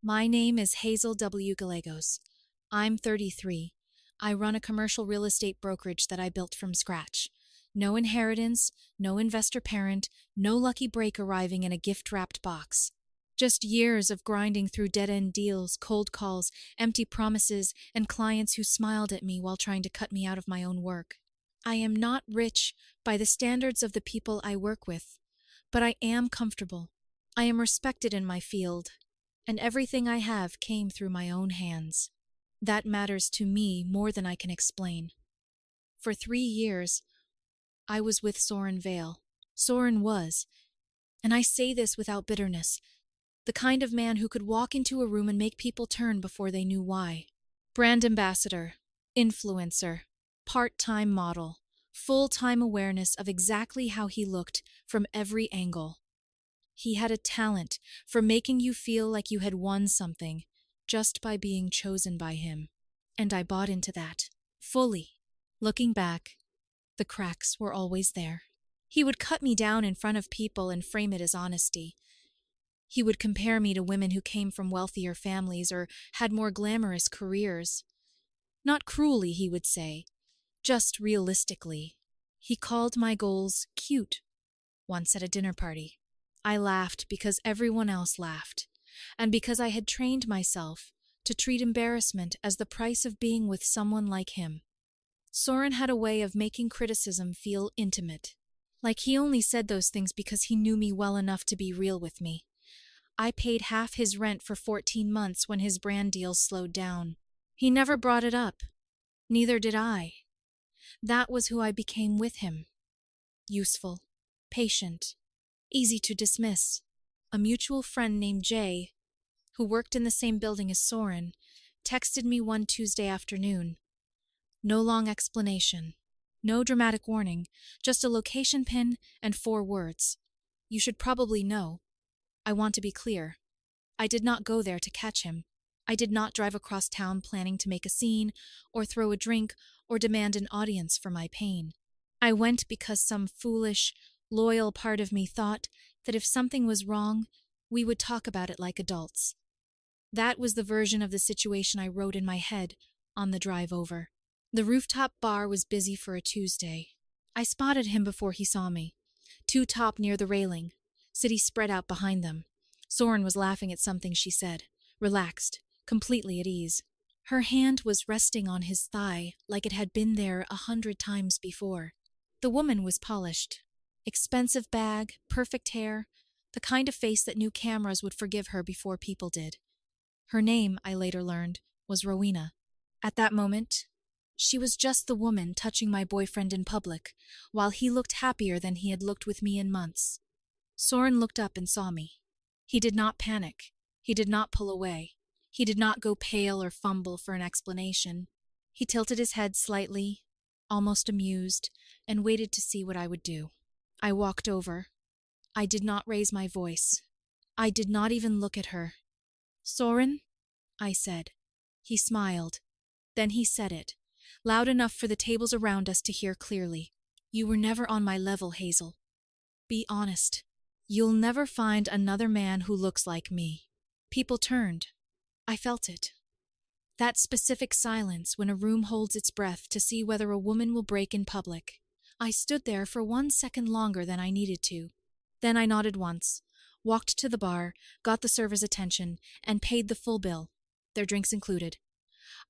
My name is Hazel W. Gallegos. I'm 33. I run a commercial real estate brokerage that I built from scratch. No inheritance, no investor parent, no lucky break arriving in a gift-wrapped box. Just years of grinding through dead-end deals, cold calls, empty promises, and clients who smiled at me while trying to cut me out of my own work. I am not rich by the standards of the people I work with, but I am comfortable. I am respected in my field, and everything I have came through my own hands. That matters to me more than I can explain. For 3 years, I was with Soren Vale. Soren was, and I say this without bitterness, the kind of man who could walk into a room and make people turn before they knew why. Brand ambassador, influencer, part-time model, full-time awareness of exactly how he looked from every angle. He had a talent for making you feel like you had won something just by being chosen by him. And I bought into that, fully. Looking back, the cracks were always there. He would cut me down in front of people and frame it as honesty. He would compare me to women who came from wealthier families or had more glamorous careers. Not cruelly, he would say, just realistically. He called my goals cute, once at a dinner party. I laughed because everyone else laughed, and because I had trained myself to treat embarrassment as the price of being with someone like him. Soren had a way of making criticism feel intimate, like he only said those things because he knew me well enough to be real with me. I paid half his rent for 14 months when his brand deals slowed down. He never brought it up. Neither did I. That was who I became with him. Useful, patient, easy to dismiss. A mutual friend named Jay, who worked in the same building as Soren, texted me one Tuesday afternoon. No long explanation, no dramatic warning, just a location pin and 4 words. You should probably know. I want to be clear. I did not go there to catch him. I did not drive across town planning to make a scene, or throw a drink, or demand an audience for my pain. I went because some foolish, loyal part of me thought that if something was wrong, we would talk about it like adults. That was the version of the situation I wrote in my head on the drive over. The rooftop bar was busy for a Tuesday. I spotted him before he saw me. 2 top near the railing. City spread out behind them. Soren was laughing at something she said, relaxed, completely at ease. Her hand was resting on his thigh like it had been there 100 times before. The woman was polished. Expensive bag, perfect hair, the kind of face that knew cameras would forgive her before people did. Her name, I later learned, was Rowena. At that moment, she was just the woman touching my boyfriend in public, while he looked happier than he had looked with me in months. Soren looked up and saw me. He did not panic. He did not pull away. He did not go pale or fumble for an explanation. He tilted his head slightly, almost amused, and waited to see what I would do. I walked over. I did not raise my voice. I did not even look at her. "Soren?" I said. He smiled. Then he said it, loud enough for the tables around us to hear clearly. "You were never on my level, Hazel. Be honest. You'll never find another man who looks like me." People turned. I felt it. That specific silence when a room holds its breath to see whether a woman will break in public. I stood there for 1 second longer than I needed to. Then I nodded once, walked to the bar, got the server's attention, and paid the full bill, their drinks included.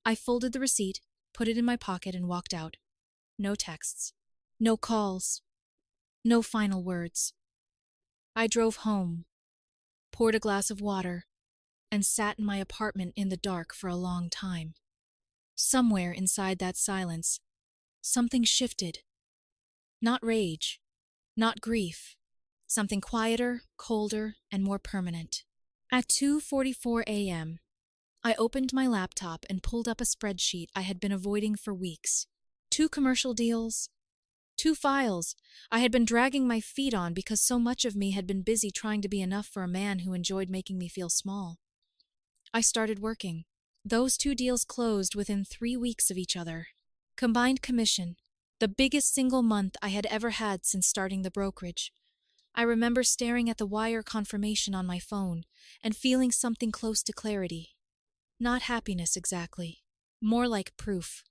I folded the receipt, put it in my pocket, and walked out. No texts. No calls. No final words. I drove home, poured a glass of water, and sat in my apartment in the dark for a long time. Somewhere inside that silence, something shifted. Not rage, not grief. Something quieter, colder, and more permanent. At 2:44 a.m., I opened my laptop and pulled up a spreadsheet I had been avoiding for weeks. 2 commercial deals. 2 files I had been dragging my feet on because so much of me had been busy trying to be enough for a man who enjoyed making me feel small. I started working. Those 2 deals closed within 3 weeks of each other. Combined commission, the biggest single month I had ever had since starting the brokerage. I remember staring at the wire confirmation on my phone and feeling something close to clarity. Not happiness exactly, more like proof.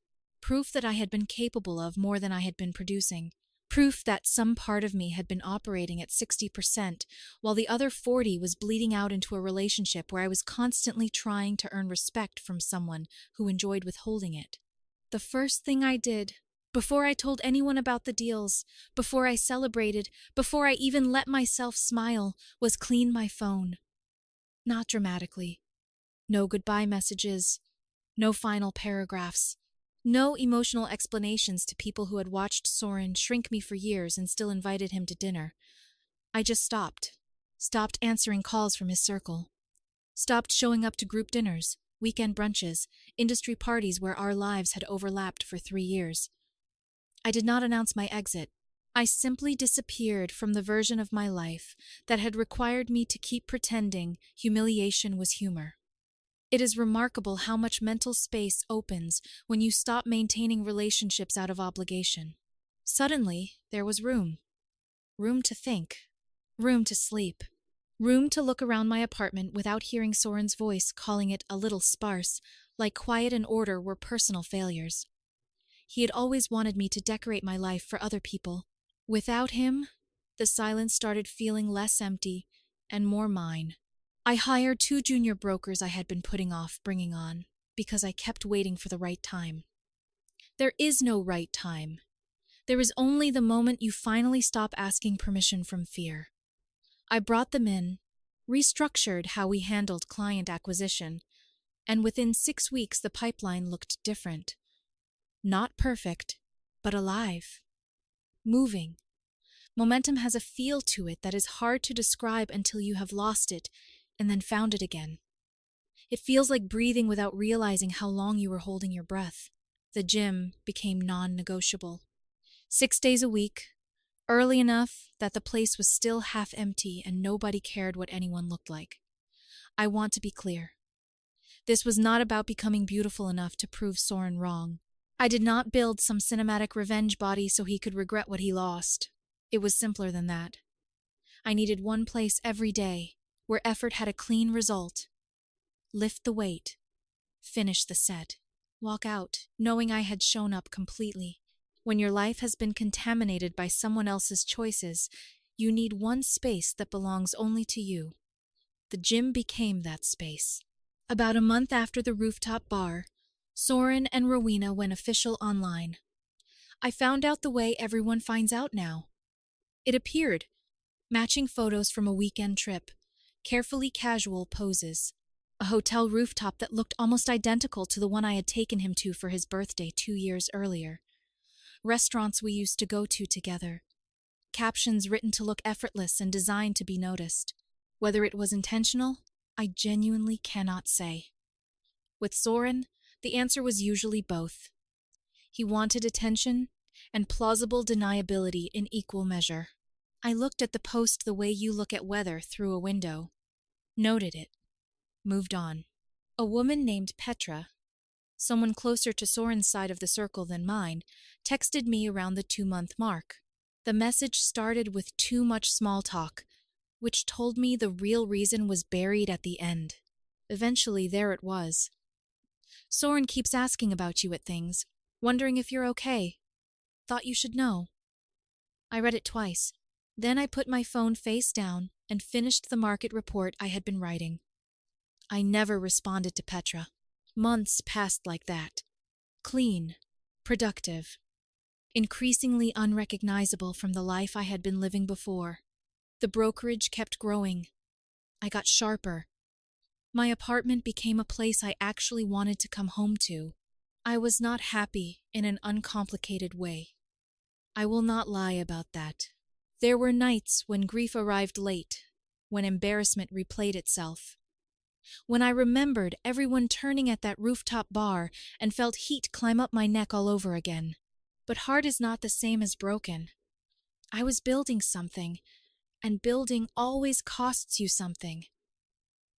Proof that I had been capable of more than I had been producing. Proof that some part of me had been operating at 60%, while the other 40 was bleeding out into a relationship where I was constantly trying to earn respect from someone who enjoyed withholding it. The first thing I did, before I told anyone about the deals, before I celebrated, before I even let myself smile, was clean my phone. Not dramatically. No goodbye messages, no final paragraphs, no emotional explanations to people who had watched Soren shrink me for years and still invited him to dinner. I just stopped. Stopped answering calls from his circle. Stopped showing up to group dinners, weekend brunches, industry parties where our lives had overlapped for 3 years. I did not announce my exit. I simply disappeared from the version of my life that had required me to keep pretending humiliation was humor. It is remarkable how much mental space opens when you stop maintaining relationships out of obligation. Suddenly, there was room. Room to think. Room to sleep. Room to look around my apartment without hearing Soren's voice calling it a little sparse, like quiet and order were personal failures. He had always wanted me to decorate my life for other people. Without him, the silence started feeling less empty and more mine. I hired 2 junior brokers I had been putting off bringing on because I kept waiting for the right time. There is no right time. There is only the moment you finally stop asking permission from fear. I brought them in, restructured how we handled client acquisition, and within 6 weeks the pipeline looked different. Not perfect, but alive. Moving. Momentum has a feel to it that is hard to describe until you have lost it and then found it again. It feels like breathing without realizing how long you were holding your breath. The gym became non-negotiable. 6 days a week, early enough that the place was still half empty and nobody cared what anyone looked like. I want to be clear. This was not about becoming beautiful enough to prove Soren wrong. I did not build some cinematic revenge body so he could regret what he lost. It was simpler than that. I needed one place every day where effort had a clean result. Lift the weight. Finish the set. Walk out, knowing I had shown up completely. When your life has been contaminated by someone else's choices, you need one space that belongs only to you. The gym became that space. About a month after the rooftop bar, Soren and Rowena went official online. I found out the way everyone finds out now. It appeared, matching photos from a weekend trip, carefully casual poses, a hotel rooftop that looked almost identical to the one I had taken him to for his birthday 2 years earlier, restaurants we used to go to together, captions written to look effortless and designed to be noticed. Whether it was intentional, I genuinely cannot say. With Soren, the answer was usually both. He wanted attention and plausible deniability in equal measure. I looked at the post the way you look at weather through a window, noted it, moved on. A woman named Petra, someone closer to Soren's side of the circle than mine, texted me around the 2-month mark. The message started with too much small talk, which told me the real reason was buried at the end. Eventually, there it was. Soren keeps asking about you at things, wondering if you're okay. Thought you should know. I read it twice. Then I put my phone face down and finished the market report I had been writing. I never responded to Petra. Months passed like that. Clean, productive, increasingly unrecognizable from the life I had been living before. The brokerage kept growing. I got sharper. My apartment became a place I actually wanted to come home to. I was not happy in an uncomplicated way. I will not lie about that. There were nights when grief arrived late, when embarrassment replayed itself. When I remembered everyone turning at that rooftop bar and felt heat climb up my neck all over again. But hard is not the same as broken. I was building something, and building always costs you something.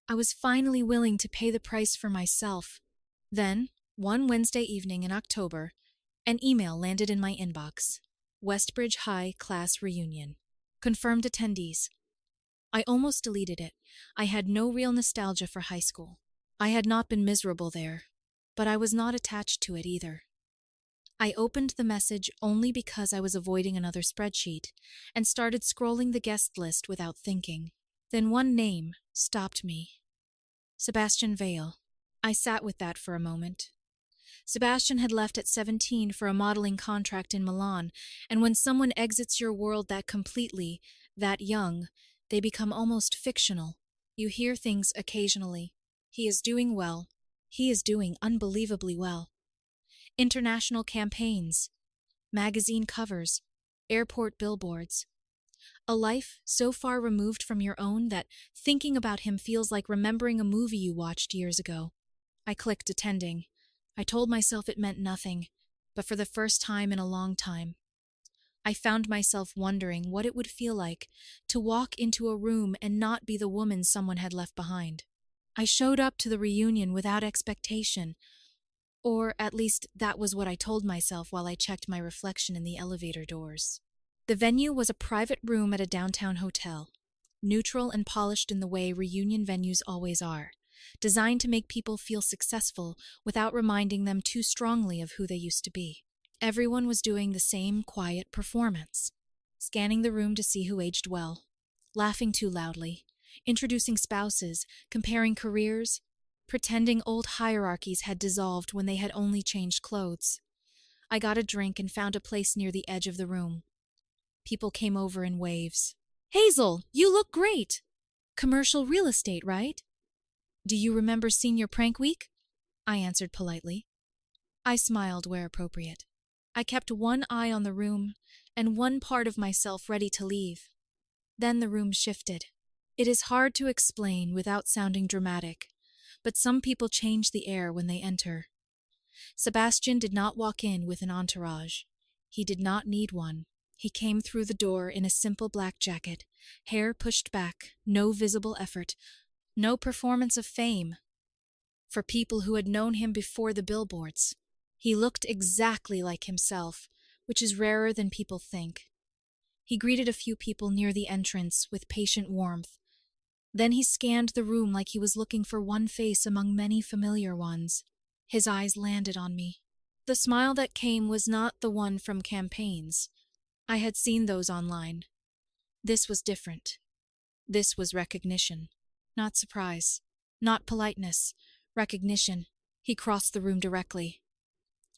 I was finally willing to pay the price for myself. Then, one Wednesday evening in October, an email landed in my inbox. Westbridge High Class Reunion. Confirmed attendees. I almost deleted it. I had no real nostalgia for high school. I had not been miserable there, but I was not attached to it either. I opened the message only because I was avoiding another spreadsheet and started scrolling the guest list without thinking. Then one name stopped me. Sebastian Vale. I sat with that for a moment. Sebastian had left at 17 for a modeling contract in Milan, and when someone exits your world that completely, that young, they become almost fictional. You hear things occasionally. He is doing well. He is doing unbelievably well. International campaigns, magazine covers, airport billboards. A life so far removed from your own that thinking about him feels like remembering a movie you watched years ago. I clicked attending. I told myself it meant nothing, but for the first time in a long time, I found myself wondering what it would feel like to walk into a room and not be the woman someone had left behind. I showed up to the reunion without expectation, or at least that was what I told myself while I checked my reflection in the elevator doors. The venue was a private room at a downtown hotel, neutral and polished in the way reunion venues always are, designed to make people feel successful without reminding them too strongly of who they used to be. Everyone was doing the same quiet performance, scanning the room to see who aged well, laughing too loudly, introducing spouses, comparing careers, pretending old hierarchies had dissolved when they had only changed clothes. I got a drink and found a place near the edge of the room. People came over in waves. "Hazel, you look great! Commercial real estate, right? Do you remember senior prank week?" I answered politely. I smiled where appropriate. I kept one eye on the room and one part of myself ready to leave. Then the room shifted. It is hard to explain without sounding dramatic, but some people change the air when they enter. Sebastian did not walk in with an entourage. He did not need one. He came through the door in a simple black jacket, hair pushed back, no visible effort, no performance of fame. For people who had known him before the billboards, he looked exactly like himself, which is rarer than people think. He greeted a few people near the entrance with patient warmth. Then he scanned the room like he was looking for one face among many familiar ones. His eyes landed on me. The smile that came was not the one from campaigns. I had seen those online. This was different. This was recognition. Not surprise. Not politeness. Recognition. He crossed the room directly.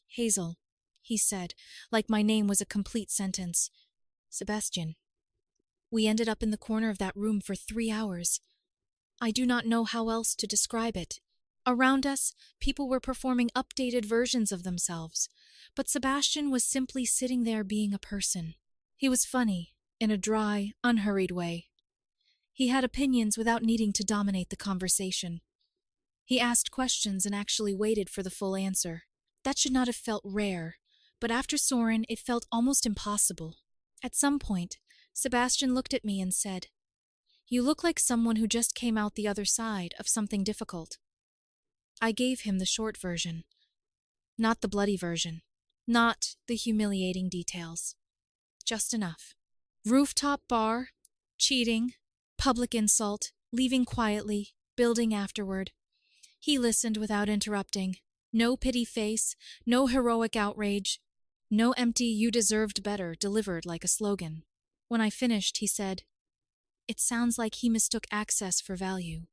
"Hazel," he said, like my name was a complete sentence. "Sebastian." We ended up in the corner of that room for 3 hours. I do not know how else to describe it. Around us, people were performing updated versions of themselves, but Sebastian was simply sitting there being a person. He was funny, in a dry, unhurried way. He had opinions without needing to dominate the conversation. He asked questions and actually waited for the full answer. That should not have felt rare, but after Soren, it felt almost impossible. At some point, Sebastian looked at me and said, "You look like someone who just came out the other side of something difficult." I gave him the short version, not the bloody version, not the humiliating details. Just enough. Rooftop bar, cheating, public insult, leaving quietly, building afterward. He listened without interrupting. No pity face, no heroic outrage, no empty "you deserved better" delivered like a slogan. When I finished, he said, "It sounds like he mistook access for value."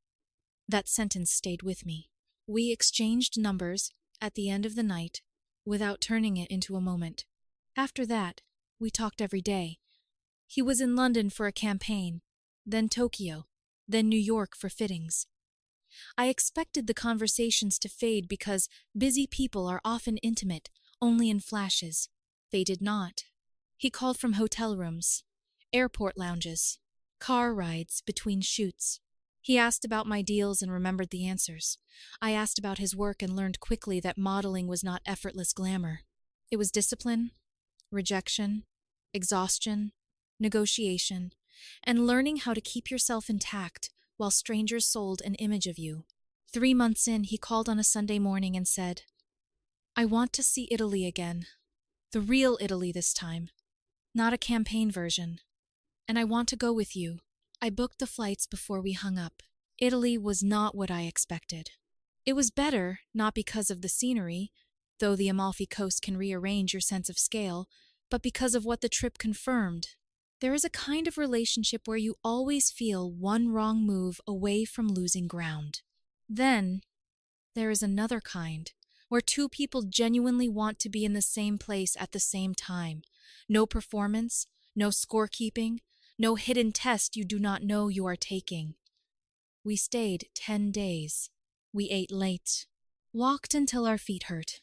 That sentence stayed with me. We exchanged numbers at the end of the night without turning it into a moment. After that, we talked every day. He was in London for a campaign, then Tokyo, then New York for fittings. I expected the conversations to fade because busy people are often intimate, only in flashes. They did not. He called from hotel rooms, airport lounges, car rides between shoots. He asked about my deals and remembered the answers. I asked about his work and learned quickly that modeling was not effortless glamour. It was discipline, rejection, exhaustion, negotiation, and learning how to keep yourself intact while strangers sold an image of you. 3 months in, he called on a Sunday morning and said, "I want to see Italy again. The real Italy this time. Not a campaign version. and I want to go with you. I booked the flights before we hung up. Italy was not what I expected. It was better, not because of the scenery, though the Amalfi Coast can rearrange your sense of scale, but because of what the trip confirmed. There is a kind of relationship where you always feel one wrong move away from losing ground. Then, there is another kind, where two people genuinely want to be in the same place at the same time. No performance, no scorekeeping, no hidden test you do not know you are taking. We stayed 10 days. We ate late, walked until our feet hurt,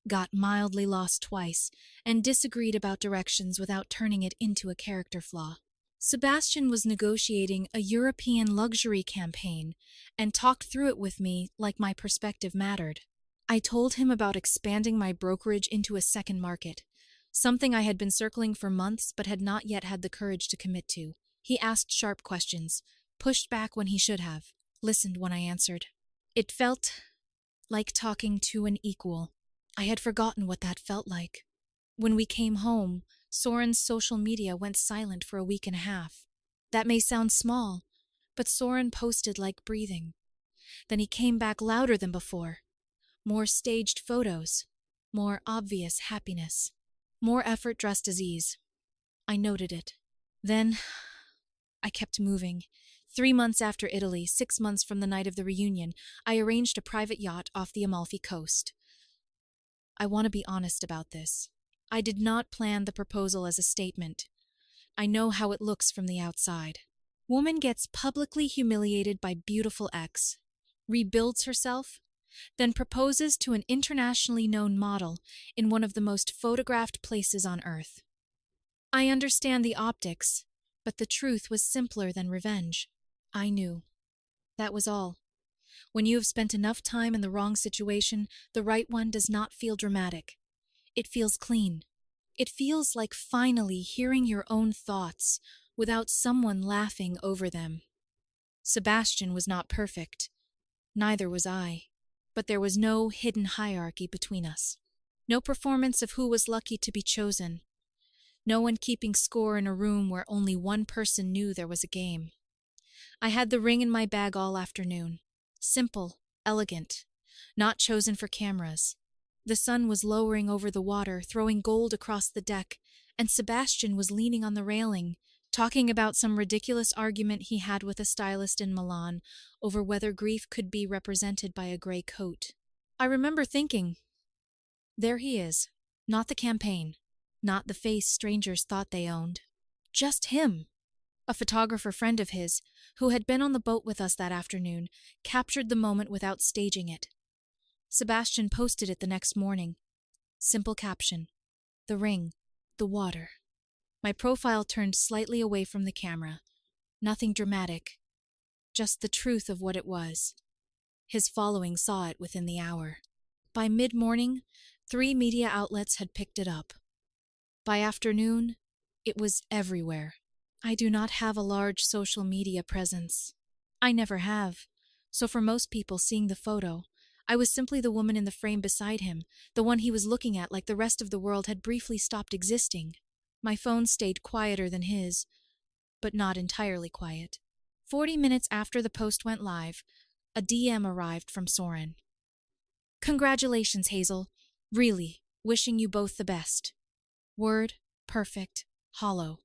got mildly lost twice, and disagreed about directions without turning it into a character flaw. Sebastian was negotiating a European luxury campaign and talked through it with me like my perspective mattered. I told him about expanding my brokerage into a second market, something I had been circling for months but had not yet had the courage to commit to. He asked sharp questions, pushed back when he should have, listened when I answered. It felt like talking to an equal. I had forgotten what that felt like. When we came home, Soren's social media went silent for a week and a half. That may sound small, but Soren posted like breathing. Then he came back louder than before. More staged photos, more obvious happiness, more effort dressed as ease. I noted it. Then I kept moving. 3 months after Italy, 6 months from the night of the reunion, I arranged a private yacht off the Amalfi Coast. I want to be honest about this. I did not plan the proposal as a statement. I know how it looks from the outside. Woman gets publicly humiliated by beautiful ex, rebuilds herself, then proposes to an internationally known model in one of the most photographed places on Earth. I understand the optics, but the truth was simpler than revenge. I knew. That was all. When you have spent enough time in the wrong situation, the right one does not feel dramatic. It feels clean. It feels like finally hearing your own thoughts without someone laughing over them. Sebastian was not perfect. Neither was I. But there was no hidden hierarchy between us. No performance of who was lucky to be chosen. No one keeping score in a room where only one person knew there was a game. I had the ring in my bag all afternoon. Simple, elegant, not chosen for cameras. The sun was lowering over the water, throwing gold across the deck, and Sebastian was leaning on the railing, talking about some ridiculous argument he had with a stylist in Milan over whether grief could be represented by a gray coat. I remember thinking, there he is, not the campaign, not the face strangers thought they owned. Just him. A photographer friend of his, who had been on the boat with us that afternoon, captured the moment without staging it. Sebastian posted it the next morning. Simple caption: the ring, the water. My profile turned slightly away from the camera. Nothing dramatic, just the truth of what it was. His following saw it within the hour. By mid-morning, 3 media outlets had picked it up. By afternoon, it was everywhere. I do not have a large social media presence. I never have. So for most people seeing the photo, I was simply the woman in the frame beside him, the one he was looking at like the rest of the world had briefly stopped existing. My phone stayed quieter than his, but not entirely quiet. 40 minutes after the post went live, a DM arrived from Soren. Congratulations, Hazel. Really, wishing you both the best. Word, perfect, hollow.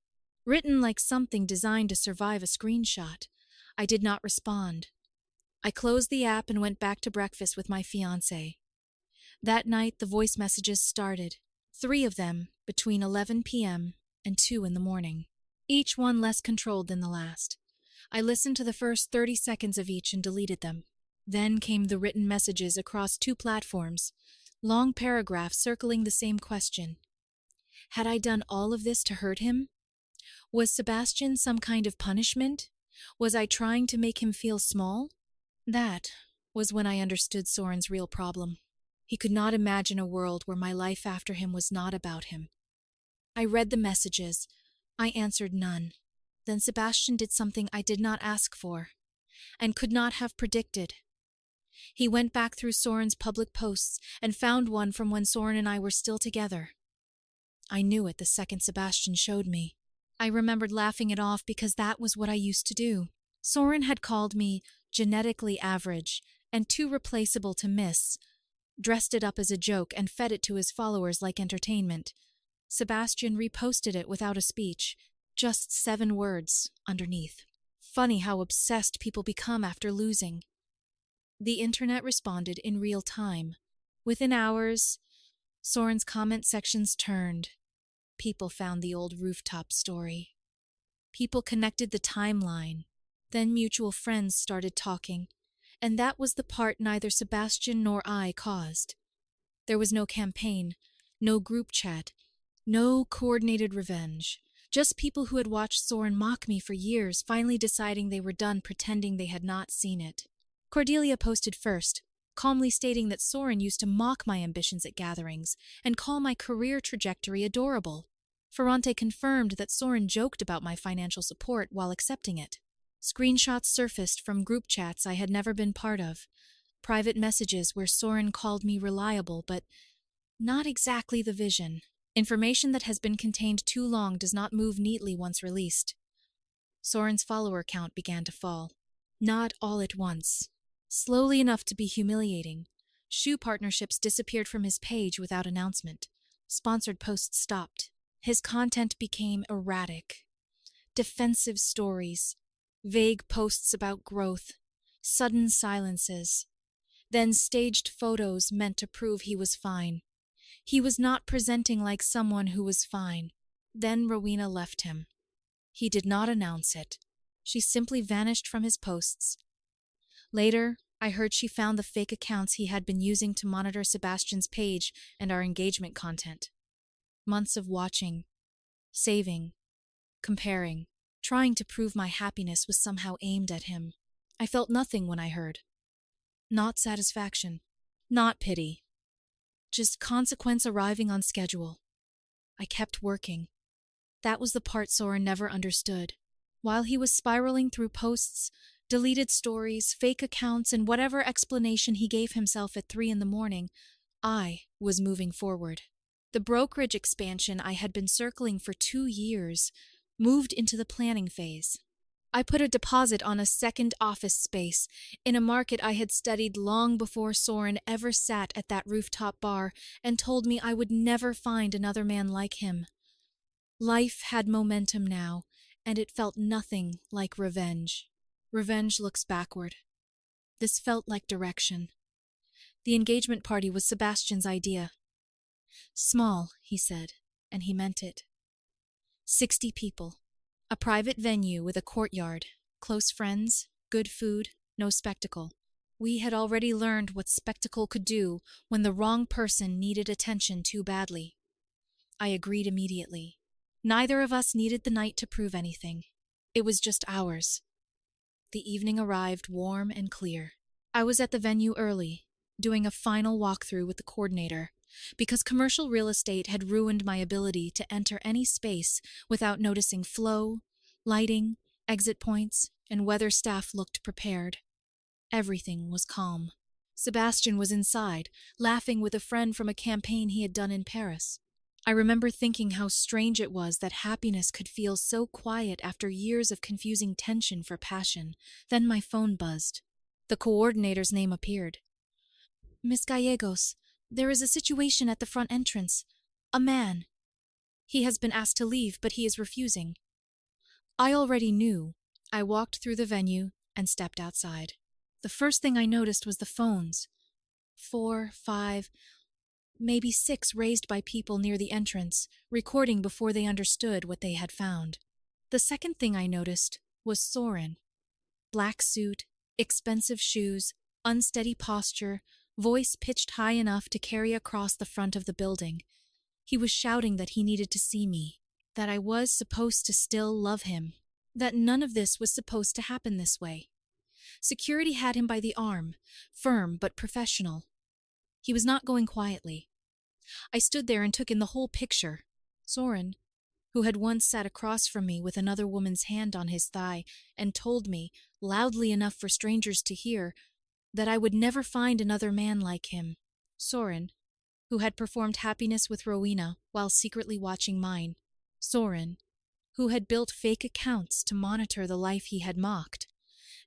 Written like something designed to survive a screenshot. I did not respond. I closed the app and went back to breakfast with my fiancé. That night, the voice messages started. 3 of them between 11 p.m. and 2 in the morning. Each one less controlled than the last. I listened to the first 30 seconds of each and deleted them. Then came the written messages across 2 platforms, long paragraphs circling the same question. Had I done all of this to hurt him? Was Sebastian some kind of punishment? Was I trying to make him feel small? That was when I understood Soren's real problem. He could not imagine a world where my life after him was not about him. I read the messages. I answered none. Then Sebastian did something I did not ask for, and could not have predicted. He went back through Soren's public posts and found one from when Soren and I were still together. I knew it the second Sebastian showed me. I remembered laughing it off because that was what I used to do. Soren had called me genetically average and too replaceable to miss, dressed it up as a joke and fed it to his followers like entertainment. Sebastian reposted it without a speech, just 7 words underneath. Funny how obsessed people become after losing. The internet responded in real time. Within hours, Soren's comment sections turned. People found the old rooftop story. People connected the timeline. Then mutual friends started talking. And that was the part neither Sebastian nor I caused. There was no campaign, no group chat, no coordinated revenge. Just people who had watched Soren mock me for years finally deciding they were done pretending they had not seen it. Cordelia posted first, calmly stating that Soren used to mock my ambitions at gatherings and call my career trajectory adorable. Ferrante confirmed that Soren joked about my financial support while accepting it. Screenshots surfaced from group chats I had never been part of, private messages where Soren called me reliable, but not exactly the vision. Information that has been contained too long does not move neatly once released. Soren's follower count began to fall. Not all at once. Slowly enough to be humiliating. Shoe partnerships disappeared from his page without announcement. Sponsored posts stopped. His content became erratic. Defensive stories. Vague posts about growth. Sudden silences. Then staged photos meant to prove he was fine. He was not presenting like someone who was fine. Then Rowena left him. He did not announce it. She simply vanished from his posts. Later, I heard she found the fake accounts he had been using to monitor Sebastian's page and our engagement content. Months of watching, saving, comparing, trying to prove my happiness was somehow aimed at him. I felt nothing when I heard. Not satisfaction, not pity. Just consequence arriving on schedule. I kept working. That was the part Soren never understood. While he was spiraling through posts, deleted stories, fake accounts, and whatever explanation he gave himself at 3 a.m, I was moving forward. The brokerage expansion I had been circling for 2 years moved into the planning phase. I put a deposit on a second office space in a market I had studied long before Soren ever sat at that rooftop bar and told me I would never find another man like him. Life had momentum now, and it felt nothing like revenge. Revenge looks backward. This felt like direction. The engagement party was Sebastian's idea. Small, he said, and he meant it. 60 people. A private venue with a courtyard, close friends, good food, no spectacle. We had already learned what spectacle could do when the wrong person needed attention too badly. I agreed immediately. Neither of us needed the night to prove anything. It was just ours. The evening arrived warm and clear. I was at the venue early, doing a final walkthrough with the coordinator, because commercial real estate had ruined my ability to enter any space without noticing flow, lighting, exit points, and whether staff looked prepared. Everything was calm. Sebastian was inside, laughing with a friend from a campaign he had done in Paris. I remember thinking how strange it was that happiness could feel so quiet after years of confusing tension for passion. Then my phone buzzed. The coordinator's name appeared. "Miss Gallegos, there is a situation at the front entrance. A man. He has been asked to leave, but he is refusing." I already knew. I walked through the venue and stepped outside. The first thing I noticed was the phones. 4, 5, maybe 6 raised by people near the entrance, recording before they understood what they had found. The second thing I noticed was Soren. Black suit, expensive shoes, unsteady posture, voice pitched high enough to carry across the front of the building. He was shouting that he needed to see me, that I was supposed to still love him, that none of this was supposed to happen this way. Security had him by the arm, firm but professional. He was not going quietly. I stood there and took in the whole picture. Soren, who had once sat across from me with another woman's hand on his thigh and told me, loudly enough for strangers to hear, that I would never find another man like him. Soren, who had performed happiness with Rowena while secretly watching mine. Soren, who had built fake accounts to monitor the life he had mocked,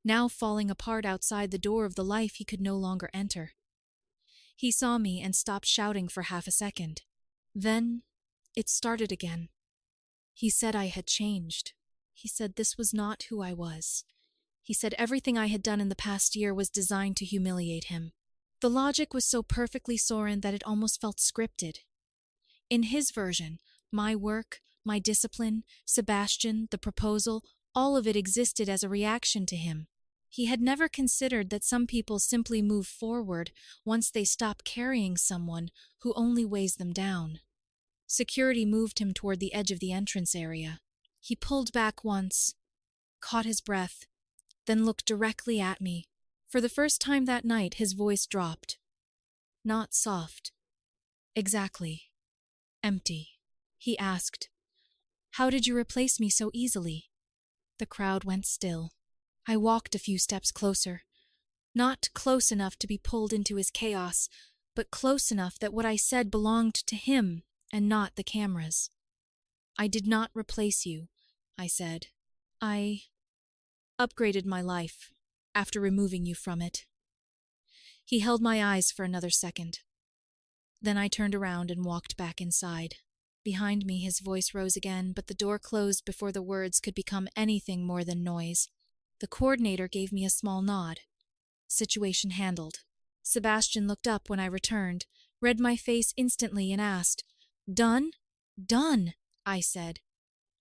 now falling apart outside the door of the life he could no longer enter. He saw me and stopped shouting for half a second. Then it started again. He said I had changed. He said this was not who I was. He said everything I had done in the past year was designed to humiliate him. The logic was so perfectly Soren that it almost felt scripted. In his version, my work, my discipline, Sebastian, the proposal, all of it existed as a reaction to him. He had never considered that some people simply move forward once they stop carrying someone who only weighs them down. Security moved him toward the edge of the entrance area. He pulled back once, caught his breath, then looked directly at me. For the first time that night, his voice dropped. Not soft. Exactly. Empty. He asked, "How did you replace me so easily?" The crowd went still. I walked a few steps closer. Not close enough to be pulled into his chaos, but close enough that what I said belonged to him and not the cameras. "I did not replace you," I said. "I upgraded my life after removing you from it." He held my eyes for another second. Then I turned around and walked back inside. Behind me, his voice rose again, but the door closed before the words could become anything more than noise. The coordinator gave me a small nod. Situation handled. Sebastian looked up when I returned, read my face instantly and asked, "Done?" "Done," I said.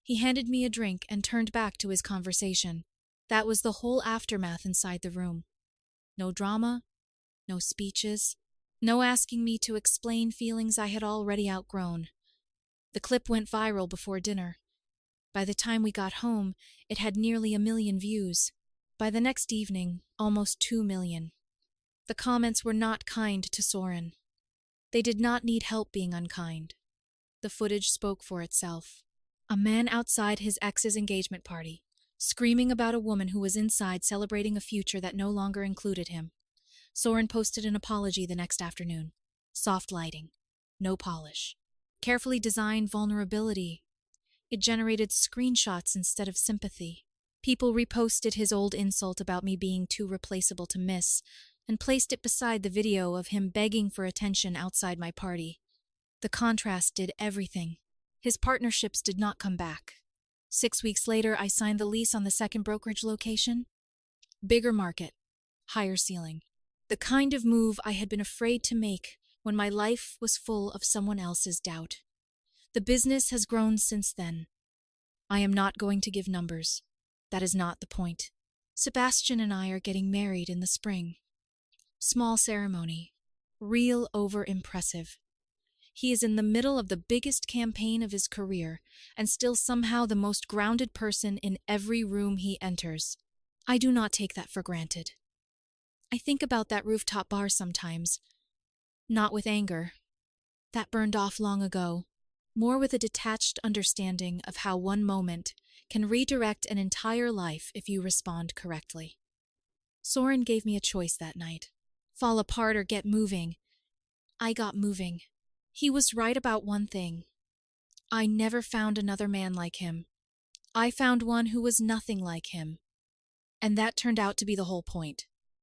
He handed me a drink and turned back to his conversation. That was the whole aftermath inside the room. No drama, no speeches, no asking me to explain feelings I had already outgrown. The clip went viral before dinner. By the time we got home, it had nearly 1 million views. By the next evening, almost 2 million. The comments were not kind to Soren. They did not need help being unkind. The footage spoke for itself. A man outside his ex's engagement party, screaming about a woman who was inside celebrating a future that no longer included him. Soren posted an apology the next afternoon. Soft lighting. No polish. Carefully designed vulnerability. It generated screenshots instead of sympathy. People reposted his old insult about me being too replaceable to miss, and placed it beside the video of him begging for attention outside my party. The contrast did everything. His partnerships did not come back. 6 weeks later, I signed the lease on the second brokerage location. Bigger market. Higher ceiling. The kind of move I had been afraid to make when my life was full of someone else's doubt. The business has grown since then. I am not going to give numbers. That is not the point. Sebastian and I are getting married in the spring. Small ceremony. Real over-impressive. He is in the middle of the biggest campaign of his career, and still somehow the most grounded person in every room he enters. I do not take that for granted. I think about that rooftop bar sometimes. Not with anger. That burned off long ago. More with a detached understanding of how one moment can redirect an entire life if you respond correctly. Soren gave me a choice that night. Fall apart or get moving. I got moving. He was right about one thing. I never found another man like him. I found one who was nothing like him. And that turned out to be the whole point.